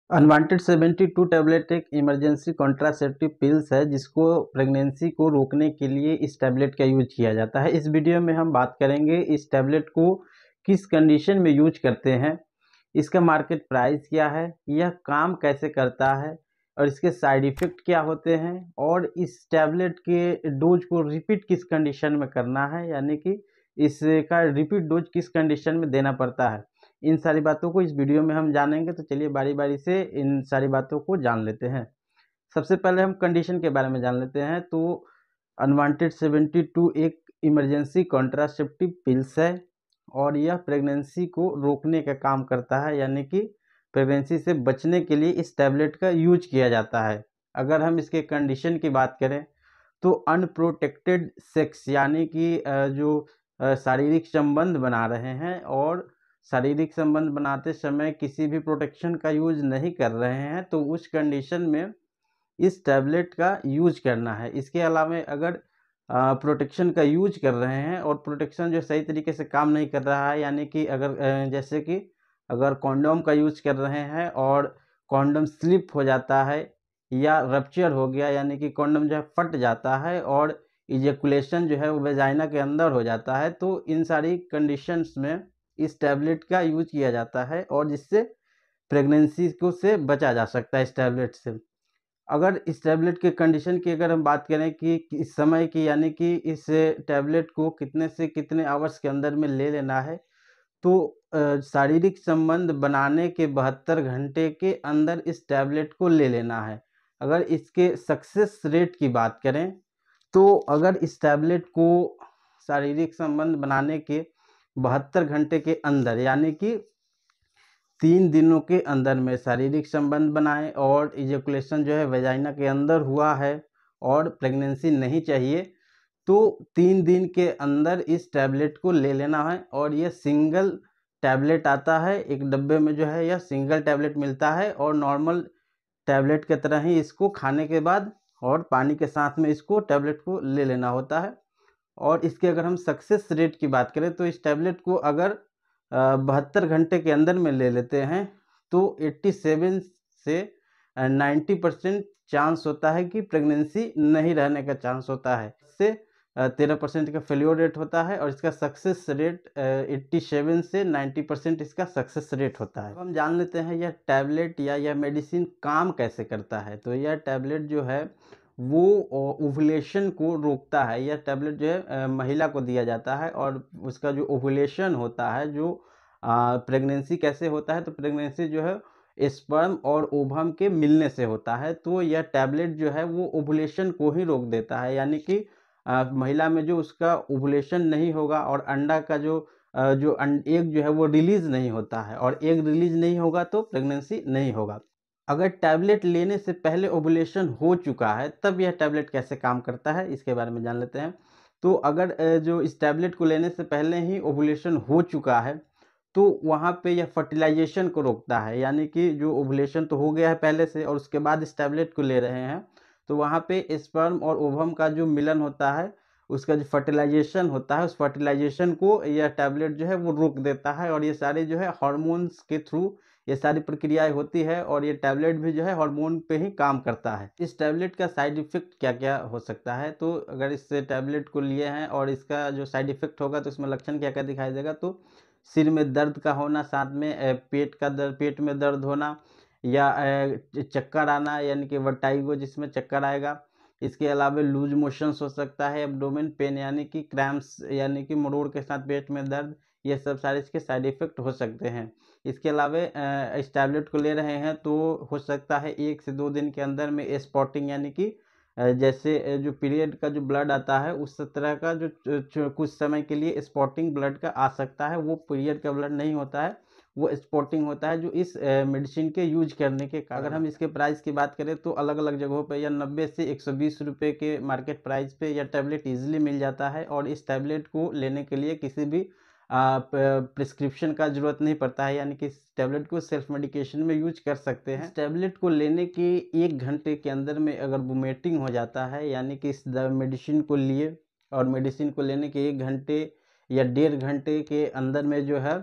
Unwanted 72 tablet एक emergency contraceptive pills है जिसको प्रेगनेंसी को रोकने के लिए इस टैबलेट का यूज किया जाता है। इस वीडियो में हम बात करेंगे इस टैबलेट को किस कंडीशन में यूज करते हैं, इसका मार्केट प्राइस क्या है, यह काम कैसे करता है और इसके साइड इफ़ेक्ट क्या होते हैं और इस टैबलेट के डोज को रिपीट किस कंडीशन में करना है, यानी कि इसका रिपीट डोज किस कंडीशन में देना पड़ता है। इन सारी बातों को इस वीडियो में हम जानेंगे, तो चलिए बारी बारी से इन सारी बातों को जान लेते हैं। सबसे पहले हम कंडीशन के बारे में जान लेते हैं। तो अनवांटेड 72 एक इमरजेंसी कॉन्ट्रासेप्टिव पिल्स है और यह प्रेगनेंसी को रोकने का काम करता है, यानी कि प्रेगनेंसी से बचने के लिए इस टैबलेट का यूज किया जाता है। अगर हम इसके कंडीशन की बात करें तो अनप्रोटेक्टेड सेक्स, यानी कि जो शारीरिक संबंध बना रहे हैं और शारीरिक संबंध बनाते समय किसी भी प्रोटेक्शन का यूज नहीं कर रहे हैं, तो उस कंडीशन में इस टैबलेट का यूज करना है। इसके अलावा अगर प्रोटेक्शन का यूज कर रहे हैं और प्रोटेक्शन जो सही तरीके से काम नहीं कर रहा है, यानी कि अगर जैसे कि अगर कॉन्डोम का यूज कर रहे हैं और कॉन्डोम स्लिप हो जाता है या रप्चर हो गया, यानी कि कॉन्डोम जो है फट जाता है और इजेकुलेशन जो है वो वेजाइना के अंदर हो जाता है, तो इन सारी कंडीशंस में इस टैबलेट का यूज किया जाता है और जिससे प्रेगनेंसी को से बचा जा सकता है इस टैबलेट से। अगर इस टैबलेट के कंडीशन की अगर हम बात करें कि इस समय की, यानी कि इस टैबलेट को कितने से कितने आवर्स के अंदर में ले लेना है, तो शारीरिक संबंध बनाने के 72 घंटे के अंदर इस टैबलेट को ले लेना है। अगर इसके सक्सेस रेट की बात करें तो अगर इस टैबलेट को शारीरिक संबंध बनाने के 72 घंटे के अंदर, यानी कि 3 दिनों के अंदर में शारीरिक संबंध बनाएं और इजैकुलेशन जो है वेजाइना के अंदर हुआ है और प्रेगनेंसी नहीं चाहिए, तो 3 दिन के अंदर इस टैबलेट को ले लेना है। और यह सिंगल टैबलेट आता है, एक डब्बे में जो है यह सिंगल टैबलेट मिलता है और नॉर्मल टैबलेट की तरह ही इसको खाने के बाद और पानी के साथ में इसको टैबलेट को ले लेना होता है। और इसके अगर हम सक्सेस रेट की बात करें तो इस टैबलेट को अगर 72 घंटे के अंदर में ले लेते हैं तो 87 से 90% चांस होता है कि प्रेगनेंसी नहीं रहने का चांस होता है। इससे 13% का फेल्योर रेट होता है और इसका सक्सेस रेट 87 से 90% इसका सक्सेस रेट होता है। अब हम जान लेते हैं यह टैबलेट या यह मेडिसिन काम कैसे करता है। तो यह टैबलेट जो है वो ओवुलेशन को रोकता है। यह टैबलेट जो है महिला को दिया जाता है और उसका जो ओवुलेशन होता है, जो प्रेगनेंसी कैसे होता है, तो प्रेगनेंसी जो है स्पर्म और ओवम के मिलने से होता है। तो यह टैबलेट जो है वो ओवुलेशन को ही रोक देता है, यानी कि महिला में जो उसका ओवुलेशन नहीं होगा और अंडा का जो एग जो है वो रिलीज नहीं होता है, और एग रिलीज नहीं होगा तो प्रेगनेंसी नहीं होगा। अगर टैबलेट लेने से पहले ओवुलेशन हो चुका है तब यह टैबलेट कैसे काम करता है, इसके बारे में जान लेते हैं। तो अगर जो इस टैबलेट को लेने से पहले ही ओवुलेशन हो चुका है तो वहाँ पे यह फर्टिलाइजेशन को रोकता है, यानी कि जो ओवुलेशन तो हो गया है पहले से और उसके बाद इस टैबलेट को ले रहे हैं, तो वहाँ पे स्पर्म और ओवम का जो मिलन होता है, उसका जो फर्टिलाइजेशन होता है, उस फर्टिलाइजेशन को यह टैबलेट जो है वो रोक देता है। और ये सारे जो है हार्मोन्स के थ्रू ये सारी प्रक्रियाएं होती है और ये टैबलेट भी जो है हार्मोन पे ही काम करता है। इस टैबलेट का साइड इफ़ेक्ट क्या क्या हो सकता है, तो अगर इस टैबलेट को लिए हैं और इसका जो साइड इफ़ेक्ट होगा तो इसमें लक्षण क्या क्या दिखाई देगा, तो सिर में दर्द का होना, साथ में पेट में दर्द होना या चक्कर आना, यानी कि वर्टाइगो जिसमें चक्कर आएगा। इसके अलावा लूज मोशंस हो सकता है, एब्डोमेन पेन यानी कि क्रैम्प्स यानी कि मरोड़ के साथ पेट में दर्द, ये सब सारे इसके साइड इफ़ेक्ट हो सकते हैं। इसके अलावा इस टैबलेट को ले रहे हैं तो हो सकता है 1 से 2 दिन के अंदर में स्पॉटिंग, यानी कि जैसे जो पीरियड का जो ब्लड आता है उस तरह का जो कुछ समय के लिए स्पॉटिंग ब्लड का आ सकता है। वो पीरियड का ब्लड नहीं होता है, वो स्पॉटिंग होता है जो इस मेडिसिन के यूज करने के कारण। अगर हम इसके प्राइस की बात करें तो अलग अलग जगहों पर यह 90 से 120 रुपये के मार्केट प्राइस पे यह टैबलेट ईजिली मिल जाता है और इस टैबलेट को लेने के लिए किसी भी प्रिस्क्रिप्शन का ज़रूरत नहीं पड़ता है, यानी कि इस टैबलेट को सेल्फ मेडिकेशन में यूज कर सकते हैं। इस टैबलेट को लेने के 1 घंटे के अंदर में अगर वोमिटिंग हो जाता है, यानी कि इस मेडिसिन को लिए और मेडिसिन को लेने के 1 घंटे या 1.5 घंटे के अंदर में जो है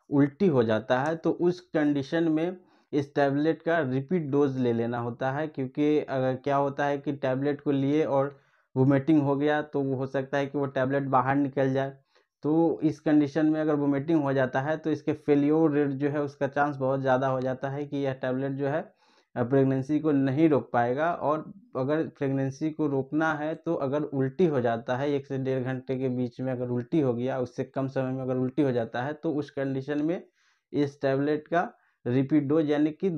उल्टी हो जाता है, तो उस कंडीशन में इस टैबलेट का रिपीट डोज ले लेना होता है, क्योंकि अगर क्या होता है कि टैबलेट को लिए और वोमिटिंग हो गया तो वो हो सकता है कि वो टैबलेट बाहर निकल जाए। तो इस कंडीशन में अगर वोमिटिंग हो जाता है तो इसके फेल्योर रेट जो है उसका चांस बहुत ज़्यादा हो जाता है कि यह टैबलेट जो है प्रेगनेंसी को नहीं रोक पाएगा। और अगर प्रेगनेंसी को रोकना है तो अगर उल्टी हो जाता है 1 से 1.5 घंटे के बीच में, अगर उल्टी हो गया, उससे कम समय में अगर उल्टी हो जाता है तो उस कंडीशन में इस टैबलेट का रिपीट डोज यानी कि